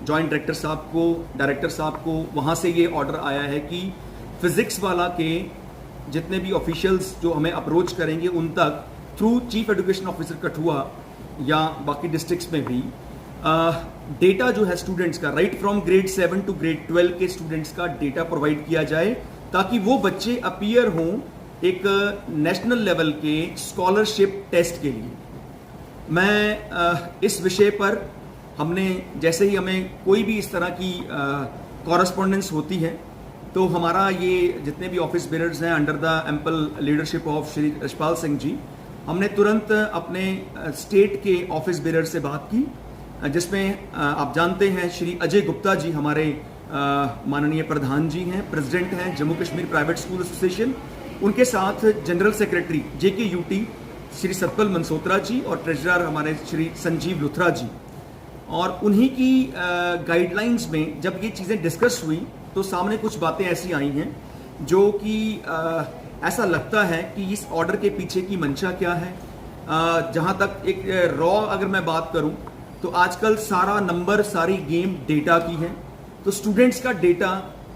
Joint director साहब को, director साहब को वहाँ से ये ऑर्डर आया है कि फिजिक्स वाला के जितने भी ऑफिशियल्स जो हमें अप्रोच करेंगे उन तक through chief education officer Kathua या बाकी डिस्ट्रिक्ट्स में भी डेटा जो है स्टूडेंट्स का, right from grade 7 to grade 12 के स्टूडेंट्स का डेटा प्रोवाइड किया जाए, ताकि वो बच्चे अपीयर हों एक नेशनल लेवल के स्कॉलरशिप टेस्ट के लिए। मैं इस विषय पर हमने, जैसे ही हमें कोई भी इस तरह की कॉरेस्पॉन्डेंस होती है, तो हमारा ये जितने भी ऑफिस बेरर्स हैं under the ample leadership of Shri Yashpal Singh ji, हमने तुरंत अपने स्टेट के ऑफिस बेरर से बात की, जिसमें आप जानते हैं श्री अजय गुप्ता जी हमारे माननीय प्रधान जी हैं, प्रेसिडेंट हैं Jammu Kashmir private school association, उनके साथ general secretary JKUT Shri Satpal Mansotra ji और ट्रेजरर हमारे श्री संजीव लुथरा जी। और उन्हीं की गाइडलाइंस में जब ये चीज़ें डिस्कस हुई तो सामने कुछ बातें ऐसी आई हैं जो कि ऐसा लगता है कि इस ऑर्डर के पीछे की मंशा क्या है। जहाँ तक एक रॉ अगर मैं बात करूं तो आजकल सारा नंबर, सारी गेम डेटा की है। तो स्टूडेंट्स का डेटा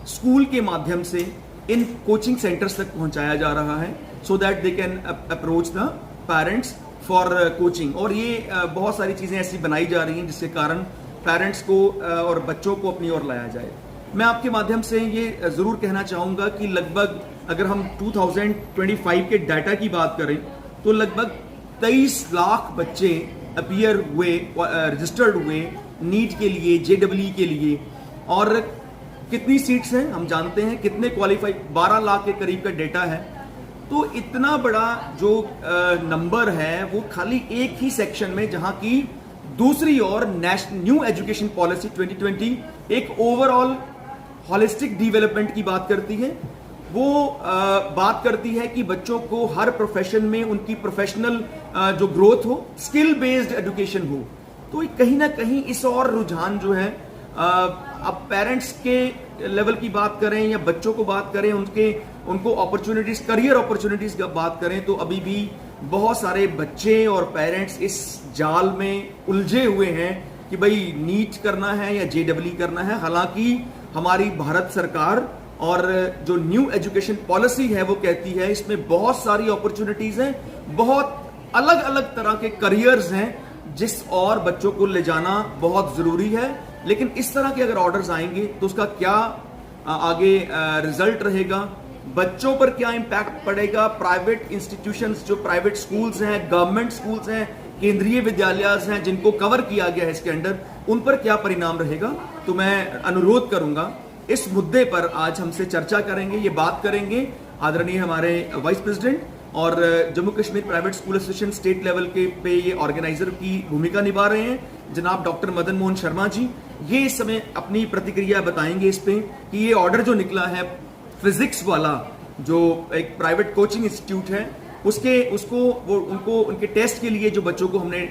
स्कूल के माध्यम से इन कोचिंग सेंटर्स तक पहुंचाया जा रहा है, so that they can approach the parents for coaching. और ये बहुत सारी चीज़ें ऐसी बनाई जा रही हैं जिसके कारण पेरेंट्स को और बच्चों को अपनी ओर लाया जाए। मैं आपके माध्यम से ये ज़रूर कहना चाहूँगा कि लगभग अगर हम 2025 के डाटा की बात करें तो लगभग 23 लाख बच्चे अपीयर हुए, रजिस्टर्ड हुए नीट के लिए, JEE के लिए। और कितनी सीट्स हैं हम जानते हैं, कितने क्वालिफाई, 12 लाख के करीब का डेटा है। तो इतना बड़ा जो नंबर है वो खाली एक ही सेक्शन में, जहां की दूसरी ओर न्यू एजुकेशन पॉलिसी 2020 एक ओवरऑल हॉलिस्टिक डेवलपमेंट की बात करती है। वो बात करती है कि बच्चों को हर प्रोफेशन में उनकी प्रोफेशनल जो ग्रोथ हो, स्किल बेस्ड एजुकेशन हो। तो कहीं ना कहीं इस और रुझान जो है, अब पेरेंट्स के लेवल की बात करें या बच्चों को बात करें, उनको अपॉर्चुनिटीज, करियर अपॉर्चुनिटीज की बात करें, तो अभी भी बहुत सारे बच्चे और पेरेंट्स इस जाल में उलझे हुए हैं कि भाई नीट करना है या JEE करना है। हालांकि हमारी भारत सरकार और जो न्यू एजुकेशन पॉलिसी है वो कहती है इसमें बहुत सारी अपॉर्चुनिटीज हैं, बहुत अलग अलग तरह के करियर्स हैं जिस और बच्चों को ले जाना बहुत जरूरी है। लेकिन इस तरह के अगर ऑर्डर्स आएंगे तो उसका क्या आगे रिजल्ट रहेगा, बच्चों पर क्या इंपैक्ट पड़ेगा, प्राइवेट इंस्टीट्यूशंस, जो प्राइवेट स्कूल्स हैं, गवर्नमेंट स्कूल्स हैं, केंद्रीय विद्यालय हैं जिनको कवर किया गया है इसके अंडर, उन पर क्या परिणाम रहेगा। तो मैं अनुरोध करूंगा इस मुद्दे पर आज हमसे चर्चा करेंगे, ये बात करेंगे आदरणीय हमारे वाइस प्रेसिडेंट और Jammu Kashmir private school association state level के पे ये ऑर्गेनाइजर की भूमिका निभा रहे हैं जनाब डॉक्टर मदन मोहन शर्मा जी। ये इस समय अपनी प्रतिक्रिया बताएंगे इस पे कि ये ऑर्डर जो निकला है फिजिक्स वाला, जो एक प्राइवेट कोचिंग इंस्टीट्यूट है, उनके टेस्ट के लिए जो बच्चों को हमने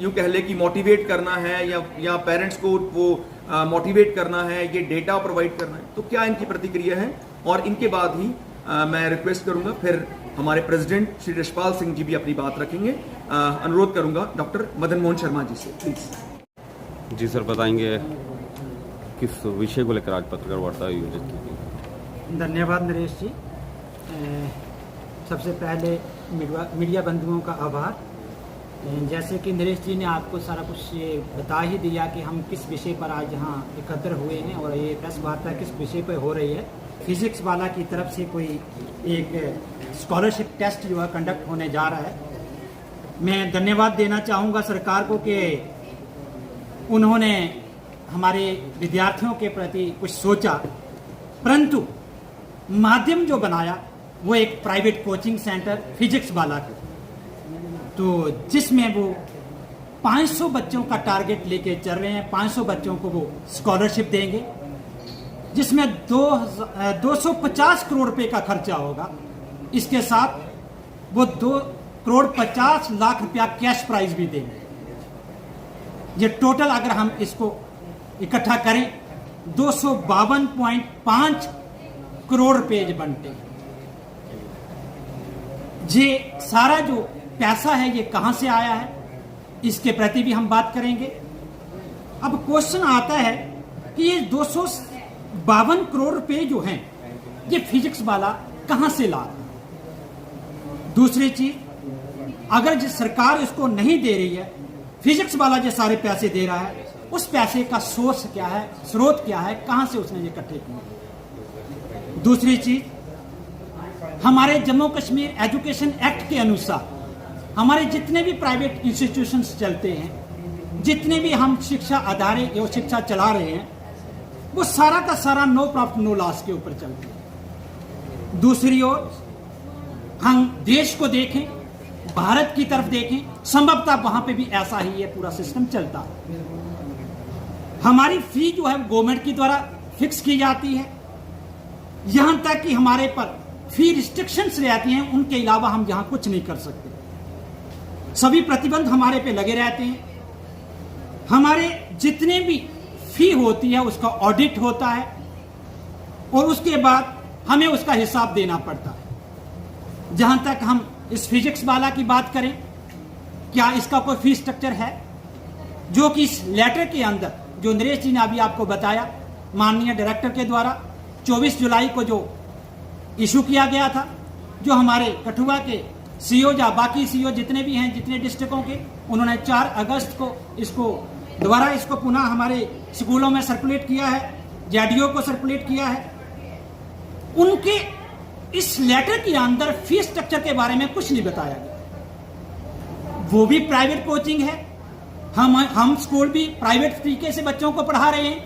यूं कह ले कि मोटिवेट करना है या पेरेंट्स को वो मोटिवेट करना है, ये डेटा प्रोवाइड करना है, तो क्या इनकी प्रतिक्रिया है। और इनके बाद ही मैं रिक्वेस्ट करूंगा, फिर हमारे प्रेसिडेंट श्री यशपाल सिंह जी भी अपनी बात रखेंगे। अनुरोध करूंगा डॉक्टर मदन मोहन शर्मा जी से, प्लीज। जी सर, बताएंगे किस विषय को लेकर आज पत्रकार वार्ता आयोजित की गई। धन्यवाद नरेश जी। सबसे पहले मीडिया बंधुओं का आभार। जैसे कि नरेश जी ने आपको सारा कुछ ये बता ही दिया कि हम किस विषय पर आज यहाँ एकत्र हुए हैं और ये प्रेस वार्ता किस विषय पर हो रही है। फिजिक्स वाला की तरफ से कोई एक स्कॉलरशिप टेस्ट जो है कंडक्ट होने जा रहा है। मैं धन्यवाद देना चाहूँगा सरकार को कि उन्होंने हमारे विद्यार्थियों के प्रति कुछ सोचा, परंतु माध्यम जो बनाया वो एक प्राइवेट कोचिंग सेंटर फिजिक्स वाला का, तो जिसमें वो 500 बच्चों का टारगेट लेके चल रहे हैं। 500 बच्चों को वो स्कॉलरशिप देंगे, जिसमें 250 करोड़ रुपए का खर्चा होगा। इसके साथ वो 2 करोड़ 50 लाख रुपया कैश प्राइज भी देंगे। ये टोटल अगर हम इसको इकट्ठा करें 252.5 करोड़ रुपए बनते हैं। ये सारा जो पैसा है ये कहां से आया है इसके प्रति भी हम बात करेंगे। अब क्वेश्चन आता है कि ये 252 करोड़ रुपए जो हैं ये फिजिक्स वाला कहां से ला रहा है। दूसरी चीज, अगर जिस सरकार इसको नहीं दे रही है, फिजिक्स वाला जो सारे पैसे दे रहा है, उस पैसे का सोर्स क्या है, स्रोत क्या है, कहां से उसने ये इकट्ठे किए। दूसरी चीज, हमारे जम्मू कश्मीर एजुकेशन एक्ट के अनुसार हमारे जितने भी प्राइवेट इंस्टीट्यूशंस चलते हैं, जितने भी हम शिक्षा अदारे और शिक्षा चला रहे हैं, वो सारा का सारा नो प्रॉफिट नो लॉस के ऊपर चलते हैं। दूसरी ओर हम देश को देखें, भारत की तरफ देखें, संभवतः वहां पे भी ऐसा ही ये पूरा सिस्टम चलता है। हमारी फी जो है गवर्नमेंट की द्वारा फिक्स की जाती है, यहां तक कि हमारे पर फी रिस्ट्रिक्शंस रहती हैं, उनके अलावा हम यहां कुछ नहीं कर सकते। सभी प्रतिबंध हमारे पे लगे रहते हैं। हमारे जितने भी फी होती है उसका ऑडिट होता है और उसके बाद हमें उसका हिसाब देना पड़ता है। जहां तक हम इस फिजिक्स वाला की बात करें, क्या इसका कोई फी स्ट्रक्चर है? जो कि इस लेटर के अंदर जो नरेश जी ने अभी आपको बताया, माननीय डायरेक्टर के द्वारा 24 जुलाई को जो इशू किया गया था, जो हमारे कठुआ के सीओ या बाकी सीओ जितने भी हैं, जितने डिस्ट्रिक्टों के, उन्होंने 4 अगस्त को इसको दोबारा इसको पुनः हमारे स्कूलों में सर्कुलेट किया है, जेडीओ को सर्कुलेट किया है। उनके इस लेटर के अंदर फीस स्ट्रक्चर के बारे में कुछ नहीं बताया गया। वो भी प्राइवेट कोचिंग है, हम स्कूल भी प्राइवेट तरीके से बच्चों को पढ़ा रहे हैं।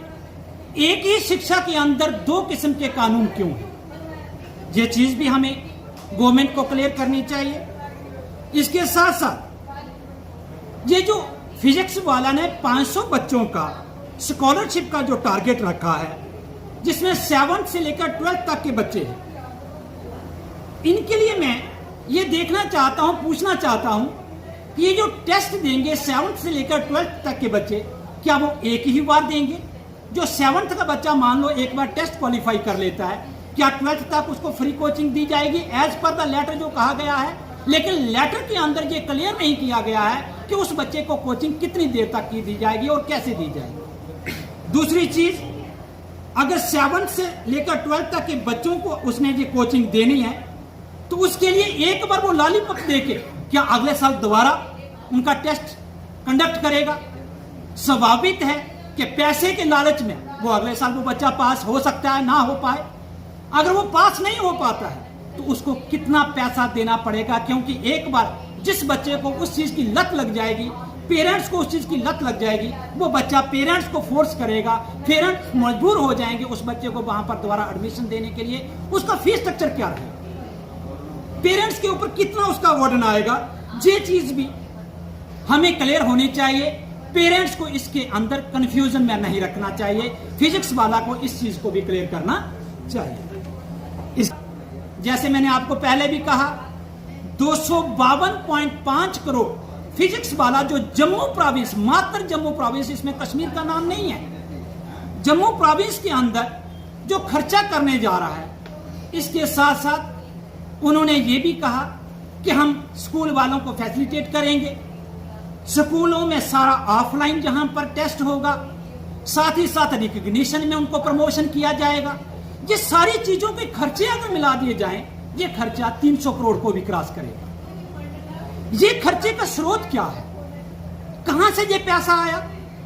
एक ही शिक्षा के अंदर 2 किस्म के कानून क्यों है? ये चीज भी हमें गवर्नमेंट को क्लियर करनी चाहिए। इसके साथ साथ ये जो फिजिक्स वाला ने 500 बच्चों का स्कॉलरशिप का जो टारगेट रखा है, जिसमें 7th से लेकर 12th तक के बच्चे हैं, इनके लिए मैं ये देखना चाहता हूं, पूछना चाहता हूं कि ये जो टेस्ट देंगे 7th से लेकर 12th तक के बच्चे, क्या वो एक ही बार देंगे? जो 7th का बच्चा मान लो एक बार टेस्ट क्वालिफाई कर लेता है, क्या 12th तक उसको फ्री कोचिंग दी जाएगी एज पर द लेटर जो कहा गया है? लेकिन लेटर के अंदर ये क्लियर नहीं किया गया है कि उस बच्चे को कोचिंग कितनी देर तक की दी जाएगी और कैसे दी जाएगी। दूसरी चीज, अगर 7th से लेकर 12th तक के बच्चों को उसने ये कोचिंग देनी है, तो उसके लिए एक बार वो लॉलीपॉप देके क्या अगले साल दोबारा उनका टेस्ट कंडक्ट करेगा? स्वाभाविक है कि पैसे के लालच में वो अगले साल वो बच्चा पास हो सकता है, ना हो पाए। अगर वो पास नहीं हो पाता है तो उसको कितना पैसा देना पड़ेगा? क्योंकि एक बार जिस बच्चे को उस चीज की लत लग जाएगी, पेरेंट्स को उस चीज की लत लग जाएगी, वो बच्चा पेरेंट्स को फोर्स करेगा, पेरेंट्स मजबूर हो जाएंगे उस बच्चे को वहां पर दोबारा एडमिशन देने के लिए। उसका फीस स्ट्रक्चर क्या रहेगा? पेरेंट्स के ऊपर कितना उसका वर्डन आएगा? ये चीज भी हमें क्लियर होनी चाहिए। पेरेंट्स को इसके अंदर कंफ्यूजन में नहीं रखना चाहिए। फिजिक्स वाला को इस चीज को भी क्लियर करना चाहिए। जैसे मैंने आपको पहले भी कहा, 252.5 करोड़ फिजिक्स वाला जो जम्मू प्रोविंस, मात्र जम्मू प्रोविंस, इसमें कश्मीर का नाम नहीं है, जम्मू प्रोविंस के अंदर जो खर्चा करने जा रहा है, इसके साथ साथ उन्होंने ये भी कहा कि हम स्कूल वालों को फैसिलिटेट करेंगे, स्कूलों में सारा ऑफलाइन जहां पर टेस्ट होगा, साथ ही साथ रिकग्निशन में उनको प्रमोशन किया जाएगा। ये सारी चीजों के खर्चे अगर मिला दिए जाएं, ये खर्चा 300 करोड़ को भी क्रॉस करेगा। ये खर्चे का स्रोत क्या है? कहां से ये पैसा आया?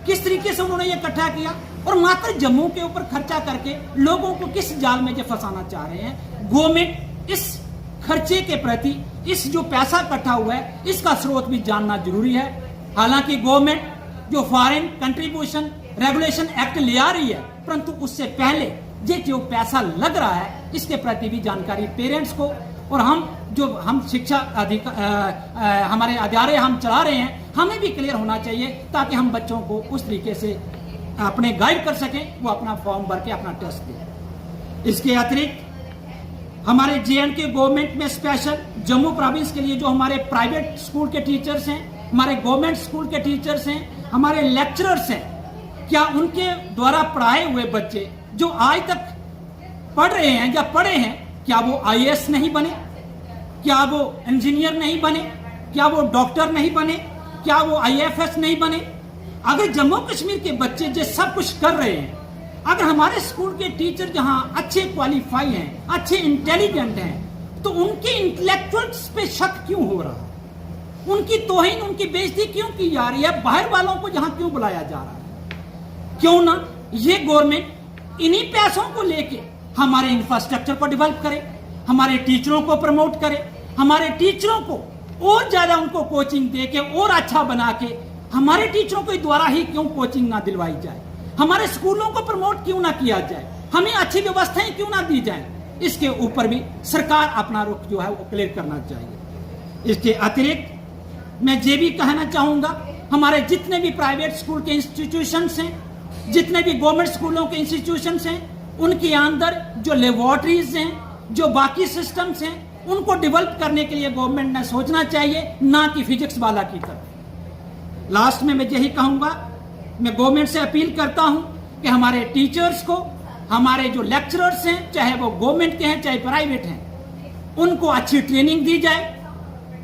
किस तरीके से उन्होंने ये इकट्ठा किया? और मात्र जम्मू के ऊपर खर्चा करके लोगों को किस जाल में ये फंसाना चाह रहे हैं? गवर्नमेंट इस खर्चे के प्रति, इस जो पैसा इकट्ठा हुआ है, इसका स्रोत भी जानना जरूरी है। हालांकि गवर्नमेंट जो फॉरेन कंट्रीब्यूशन रेगुलेशन एक्ट ले आ रही है, परंतु उससे पहले ये जो पैसा लग रहा है, इसके प्रति भी जानकारी पेरेंट्स को, और हम शिक्षा हमारे अदारे हम चला रहे हैं, हमें भी क्लियर होना चाहिए, ताकि हम बच्चों को उस तरीके से अपने गाइड कर सकें, वो अपना फॉर्म भर के अपना टेस्ट दें। इसके अतिरिक्त हमारे JNK गवर्नमेंट में स्पेशल जम्मू प्रोविंस के लिए जो हमारे प्राइवेट स्कूल के टीचर्स हैं, हमारे गवर्नमेंट स्कूल के टीचर्स हैं, हमारे लेक्चरर्स हैं, क्या उनके द्वारा पढ़ाए हुए बच्चे जो आज तक पढ़ रहे हैं या पढ़े हैं, क्या वो IAS नहीं बने? क्या वो इंजीनियर नहीं बने? क्या वो डॉक्टर नहीं बने? क्या वो IFS नहीं बने? अगर जम्मू कश्मीर के बच्चे जो सब कुछ कर रहे हैं, अगर हमारे स्कूल के टीचर जहां अच्छे क्वालिफाई हैं, अच्छे इंटेलिजेंट हैं, तो उनके इंटेलेक्चुअल्स पे शक क्यों हो रहा है? उनकी तौहीन, उनकी बेइज्जती क्यों की जा रही है? बाहर वालों को जहां क्यों बुलाया जा रहा है? क्यों ना ये गवर्नमेंट इन्हीं पैसों को लेके हमारे इंफ्रास्ट्रक्चर को डेवलप करे, हमारे टीचरों को प्रमोट करे, हमारे टीचरों को और ज्यादा उनको कोचिंग दे के और अच्छा बना के हमारे टीचरों के द्वारा ही क्यों कोचिंग ना दिलवाई जाए, हमारे स्कूलों को प्रमोट क्यों ना किया जाए, हमें अच्छी व्यवस्थाएं क्यों ना दी जाए? इसके ऊपर भी सरकार अपना रुख जो है वो क्लियर करना चाहिए। इसके अतिरिक्त मैं ये भी कहना चाहूंगा, हमारे जितने भी प्राइवेट स्कूल के इंस्टीट्यूशंस हैं, जितने भी गवर्नमेंट स्कूलों के इंस्टीट्यूशंस हैं, उनके अंदर जो लेबोरेटरीज हैं, जो बाकी सिस्टम्स हैं, उनको डेवलप करने के लिए गवर्नमेंट ने सोचना चाहिए, ना कि फिजिक्स वाला की तरफ। लास्ट में मैं यही कहूंगा, मैं गवर्नमेंट से अपील करता हूं कि हमारे टीचर्स को, हमारे जो लेक्चरर्स हैं, चाहे वो गवर्नमेंट के हैं चाहे प्राइवेट हैं, उनको अच्छी ट्रेनिंग दी जाए।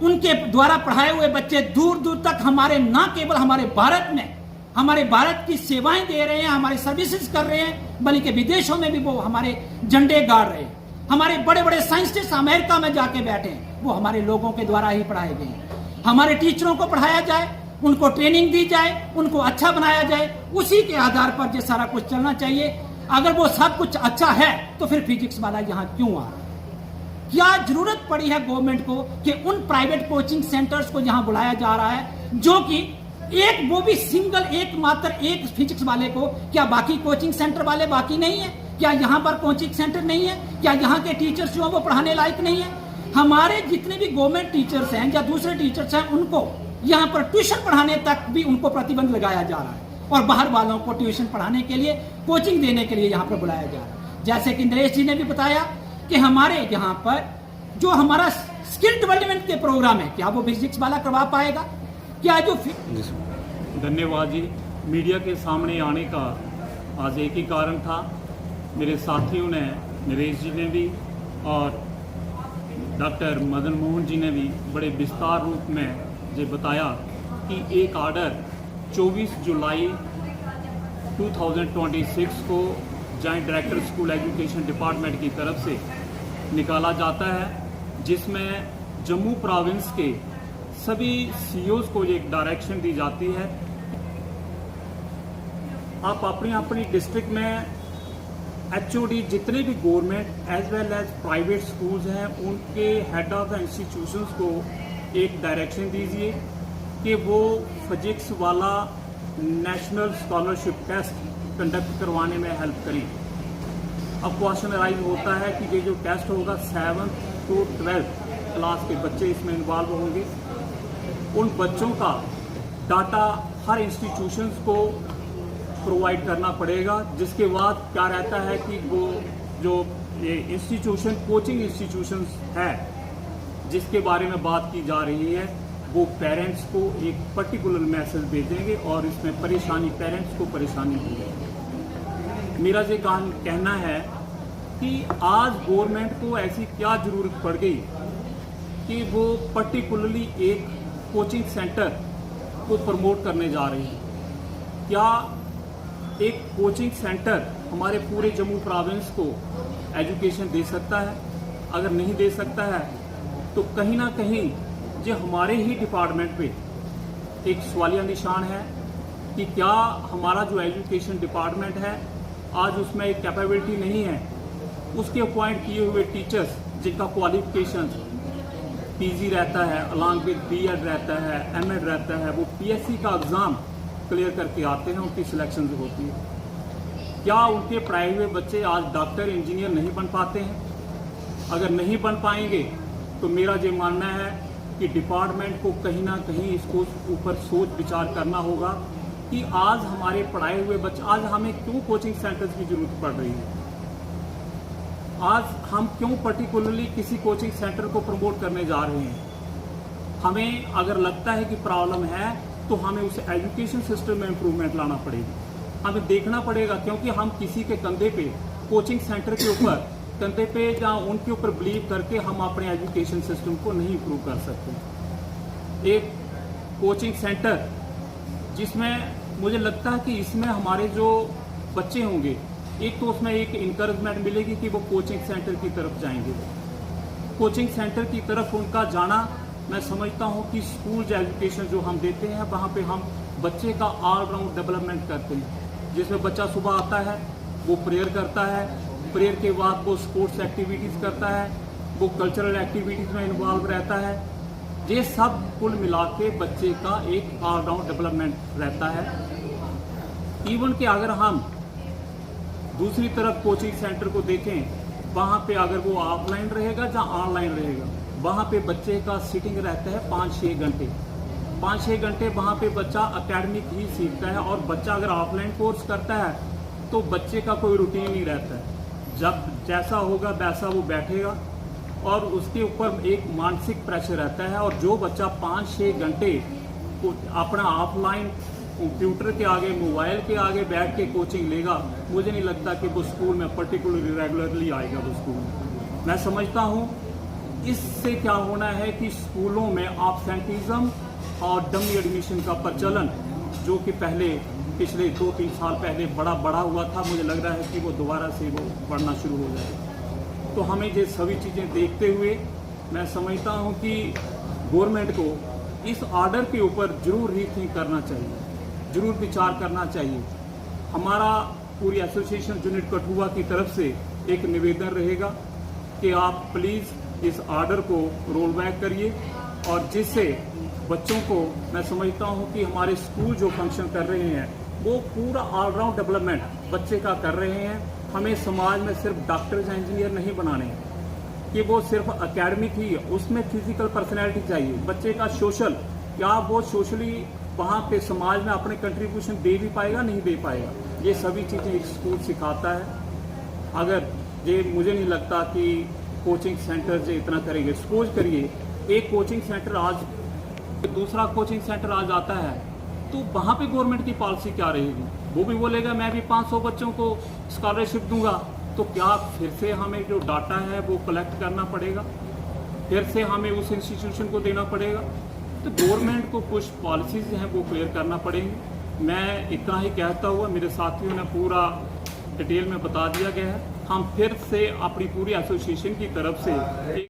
उनके द्वारा पढ़ाए हुए बच्चे दूर दूर तक हमारे, ना केवल हमारे भारत में, हमारे भारत की सेवाएं दे रहे हैं, हमारी सर्विसेज कर रहे हैं, बल्कि विदेशों में भी वो हमारे झंडे गाड़ रहे हैं। हमारे बड़े बड़े साइंटिस्ट अमेरिका में जाके बैठे हैं, वो हमारे लोगों के द्वारा ही पढ़ाए गए हैं। हमारे टीचरों को पढ़ाया जाए, उनको ट्रेनिंग दी जाए, उनको अच्छा बनाया जाए, उसी के आधार पर ये सारा कुछ चलना चाहिए। अगर वो सब कुछ अच्छा है तो फिर फिजिक्स वाला यहाँ क्यों आ रहा है? क्या जरूरत पड़ी है गवर्नमेंट को कि उन प्राइवेट कोचिंग सेंटर्स को यहाँ बुलाया जा रहा है, जो कि एक, वो भी सिंगल, एकमात्र एक फिजिक्स वाले को? क्या बाकी कोचिंग सेंटर वाले बाकी नहीं है? क्या यहाँ पर कोचिंग सेंटर नहीं है? क्या यहाँ के टीचर्स जो है वो पढ़ाने लायक नहीं है? हमारे जितने भी गवर्नमेंट टीचर्स हैं या दूसरे टीचर्स हैं, उनको यहाँ पर ट्यूशन पढ़ाने तक भी उनको प्रतिबंध लगाया जा रहा है, और बाहर वालों को ट्यूशन पढ़ाने के लिए, कोचिंग देने के लिए यहाँ पर बुलाया जा रहा है। जैसे कि नरेश जी ने भी बताया कि हमारे यहाँ पर जो हमारा स्किल डेवलपमेंट के प्रोग्राम है, क्या वो फिजिक्स वाला करवा पाएगा? क्या जो धन्यवाद जी। मीडिया के सामने आने का आज एक ही कारण था, मेरे साथियों ने, नरेश जी ने भी और डॉक्टर मदन मोहन जी ने भी बड़े विस्तार रूप में ये बताया कि एक ऑर्डर 24 जुलाई 2026 को joint director school education department की तरफ से निकाला जाता है, जिसमें जम्मू प्रोविंस के सभी सीईओज को एक डायरेक्शन दी जाती है, आप अपनी अपनी डिस्ट्रिक्ट में एचओडी जितने भी government as well as private schools हैं, उनके हेड ऑफ द इंस्टीट्यूशंस को एक डायरेक्शन दीजिए कि वो फिजिक्स वाला नेशनल स्कॉलरशिप टेस्ट कंडक्ट करवाने में हेल्प करें। अब क्वेश्चन राइज होता है कि ये जो टेस्ट होगा 7th to 12th क्लास के बच्चे इसमें इन्वॉल्व होंगे, उन बच्चों का डाटा हर इंस्टीट्यूशंस को प्रोवाइड करना पड़ेगा, जिसके बाद क्या रहता है कि वो जो ये इंस्टीट्यूशन, कोचिंग इंस्टीट्यूशंस है जिसके बारे में बात की जा रही है, वो पेरेंट्स को एक पर्टिकुलर मैसेज भेजेंगे और इसमें परेशानी, पेरेंट्स को परेशानी होगी। मेरा ये कहना है कि आज गवर्नमेंट को ऐसी क्या ज़रूरत पड़ गई कि वो पर्टिकुलरली एक कोचिंग सेंटर को प्रमोट करने जा रही है। क्या एक कोचिंग सेंटर हमारे पूरे जम्मू प्रोविंस को एजुकेशन दे सकता है? अगर नहीं दे सकता है तो कहीं ना कहीं जो हमारे ही डिपार्टमेंट पे एक सवालिया निशान है कि क्या हमारा जो एजुकेशन डिपार्टमेंट है आज उसमें एक कैपेबिलिटी नहीं है, उसके अपॉइंट किए हुए टीचर्स जिनका क्वालिफिकेशन पीजी रहता है, अलॉन्ग विद बीएड रहता है, एमएड रहता है, वो पीएससी का एग्ज़ाम क्लियर करके आते हैं, उनकी सिलेक्शन होती है। क्या उनके पढ़ाए हुए बच्चे आज डॉक्टर, इंजीनियर नहीं बन पाते हैं? अगर नहीं बन पाएंगे तो मेरा ये मानना है कि डिपार्टमेंट को कहीं ना कहीं इसको ऊपर सोच विचार करना होगा कि आज हमारे पढ़ाए हुए बच्चे, आज हमें क्यों कोचिंग सेंटर्स की जरूरत पड़ रही है, आज हम क्यों पर्टिकुलरली किसी कोचिंग सेंटर को प्रमोट करने जा रहे हैं। हमें अगर लगता है कि प्रॉब्लम है तो हमें उस एजुकेशन सिस्टम में इम्प्रूवमेंट लाना पड़ेगा, हमें देखना पड़ेगा, क्योंकि हम किसी के कंधे पे, कोचिंग सेंटर के ऊपर कंधे पे या उनके ऊपर बिलीव करके हम अपने एजुकेशन सिस्टम को नहीं इम्प्रूव कर सकते। एक कोचिंग सेंटर जिसमें मुझे लगता है कि इसमें हमारे जो बच्चे होंगे, एक तो उसमें एक इंकरेजमेंट मिलेगी कि वो कोचिंग सेंटर की तरफ जाएंगे। कोचिंग सेंटर की तरफ उनका जाना, मैं समझता हूँ कि स्कूल एजुकेशन जो हम देते हैं वहाँ पे हम बच्चे का ऑल राउंड डेवलपमेंट करते हैं, जिसमें बच्चा सुबह आता है, वो प्रेयर करता है, प्रेयर के बाद वो स्पोर्ट्स एक्टिविटीज़ करता है, वो कल्चरल एक्टिविटीज़ में इन्वॉल्व रहता है। ये सब कुल मिला के बच्चे का एक ऑल राउंड डेवलपमेंट रहता है। इवन कि अगर हम दूसरी तरफ कोचिंग सेंटर को देखें, वहाँ पे अगर वो ऑफलाइन रहेगा या ऑनलाइन रहेगा, वहाँ पे बच्चे का सिटिंग रहता है 5-6 घंटे। 5-6 घंटे वहाँ पे बच्चा एकेडमिक ही सीखता है। और बच्चा अगर ऑफलाइन कोर्स करता है तो बच्चे का कोई रूटीन नहीं रहता है। जब जैसा होगा वैसा वो बैठेगा और उसके ऊपर एक मानसिक प्रेशर रहता है। और जो बच्चा 5-6 घंटे अपना ऑफलाइन कंप्यूटर के आगे, मोबाइल के आगे बैठ के कोचिंग लेगा, मुझे नहीं लगता कि वो स्कूल में पर्टिकुलरली रेगुलरली आएगा वो स्कूल में। मैं समझता हूँ इससे क्या होना है कि स्कूलों में एब्सेंटिज्म और डमी एडमिशन का प्रचलन, जो कि पहले पिछले 2-3 साल पहले बड़ा हुआ था, मुझे लग रहा है कि वो दोबारा से वो बढ़ना शुरू हो जाएगा। तो हमें ये सभी चीज़ें देखते हुए मैं समझता हूँ कि गवर्नमेंट को इस ऑर्डर के ऊपर जरूर रीथिंक करना चाहिए, जरूर विचार करना चाहिए। हमारा पूरी एसोसिएशन यूनिट कठुआ की तरफ से एक निवेदन रहेगा कि आप प्लीज़ इस ऑर्डर को रोल बैक करिए, और जिससे बच्चों को, मैं समझता हूँ कि हमारे स्कूल जो फंक्शन कर रहे हैं वो पूरा ऑलराउंड डेवलपमेंट बच्चे का कर रहे हैं। हमें समाज में सिर्फ डॉक्टर्स इंजीनियर नहीं बनाने हैं कि वो सिर्फ एकेडमिक ही है, उसमें फिजिकल पर्सनैलिटी चाहिए। बच्चे का सोशल, क्या वो सोशली वहाँ पे समाज में अपने कंट्रीब्यूशन दे भी पाएगा, नहीं दे पाएगा, ये सभी चीज़ें एक स्कूल सिखाता है। अगर ये, मुझे नहीं लगता कि कोचिंग सेंटर से इतना करेंगे। सपोज करिए एक कोचिंग सेंटर आज, दूसरा कोचिंग सेंटर आज आता है, तो वहाँ पे गवर्नमेंट की पॉलिसी क्या रहेगी? वो भी बोलेगा मैं भी 500 बच्चों को स्कॉलरशिप दूंगा, तो क्या फिर से हमें जो डाटा है वो कलेक्ट करना पड़ेगा, फिर से हमें उस इंस्टीट्यूशन को देना पड़ेगा? तो गवर्नमेंट को कुछ पॉलिसीज हैं वो क्लियर करना पड़ेंगी। मैं इतना ही कहता हुआ, मेरे साथियों ने पूरा डिटेल में बता दिया गया है। हम फिर से अपनी पूरी एसोसिएशन की तरफ से